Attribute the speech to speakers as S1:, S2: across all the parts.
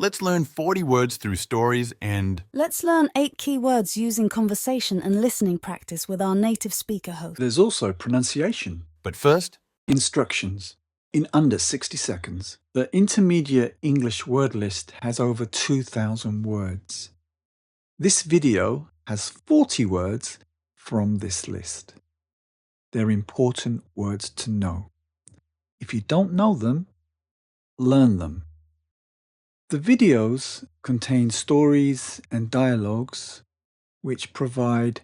S1: Let's learn 40 words through stories and...
S2: Let's learn 8 key words using conversation and listening practice with our native speaker host.
S3: There's also pronunciation.
S1: But first,
S3: Instructions. In under 60 seconds, the Intermediate English word list has over 2,000 words. This video has 40 words from this list. They're important words to know. If you don't know them, learn them. The videos contain stories and dialogues which provide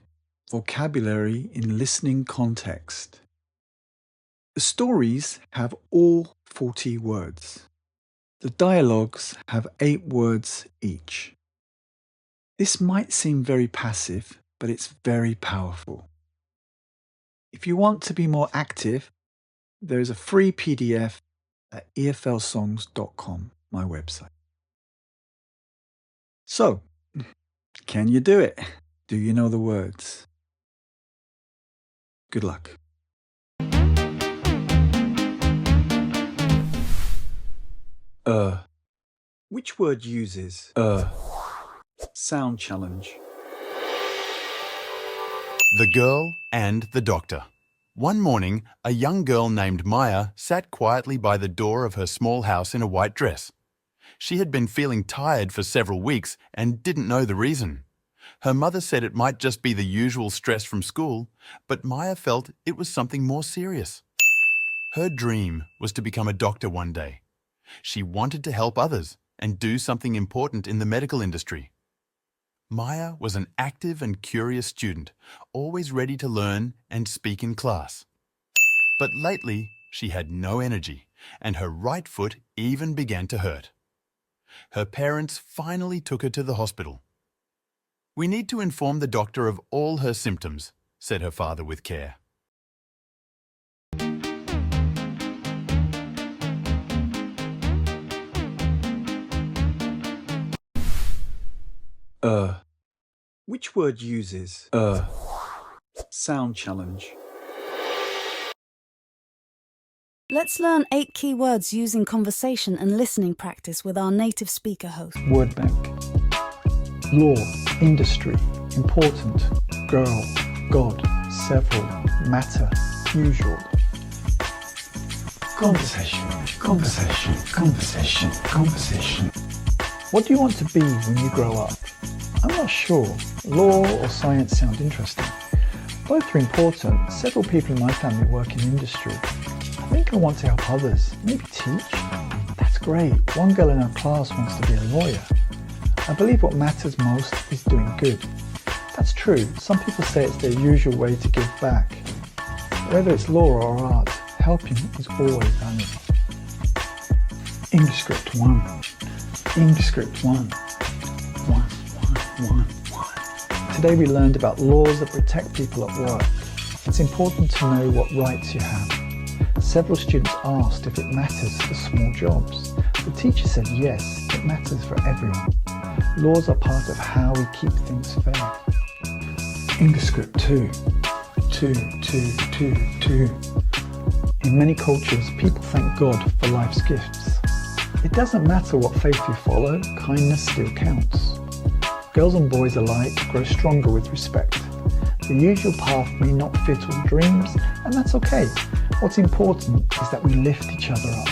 S3: vocabulary in listening context. The stories have all 40 words. The dialogues have 8 words each. This might seem very passive, but it's very powerful. If you want to be more active, there is a free PDF at eflsongs.com, my website. So, can you do it? Do you know the words? Good luck. Which word uses sound challenge?
S1: The Girl and the Doctor. One morning, a young girl named Maya sat quietly by the door of her small house in a white dress. She had been feeling tired for several weeks and didn't know the reason. Her mother said it might just be the usual stress from school, but Maya felt it was something more serious. Her dream was to become a doctor one day. She wanted to help others and do something important in the medical industry. Maya was an active and curious student, always ready to learn and speak in class. But lately, she had no energy, and her right foot even began to hurt. Her parents finally took her to the hospital. "We need to inform the doctor of all her symptoms," said her father with care.
S3: Which word uses sound challenge?
S2: Let's learn 8 key words using conversation and listening practice with our native speaker host.
S4: Word bank. Law, industry, important, girl, God, several, matter, usual. Conversation, conversation, conversation, conversation. What do you want to be when you grow up? I'm not sure. Law or science sound interesting. Both are important. Several people in my family work in industry. I think I want to help others, maybe teach. That's great. One girl in our class wants to be a lawyer. I believe what matters most is doing good. That's true. Some people say it's their usual way to give back. Whether it's law or art, helping is always valuable. English script 1. English script 1. 1. Today we learned about laws that protect people at work. It's important to know what rights you have. Several students asked if it matters for small jobs. The teacher said yes, it matters for everyone. Laws are part of how we keep things fair. English script 2. 2. In many cultures, people thank God for life's gifts. It doesn't matter what faith you follow, kindness still counts. Girls and boys alike grow stronger with respect. The usual path may not fit all dreams, and that's okay. What's important is that we lift each other up.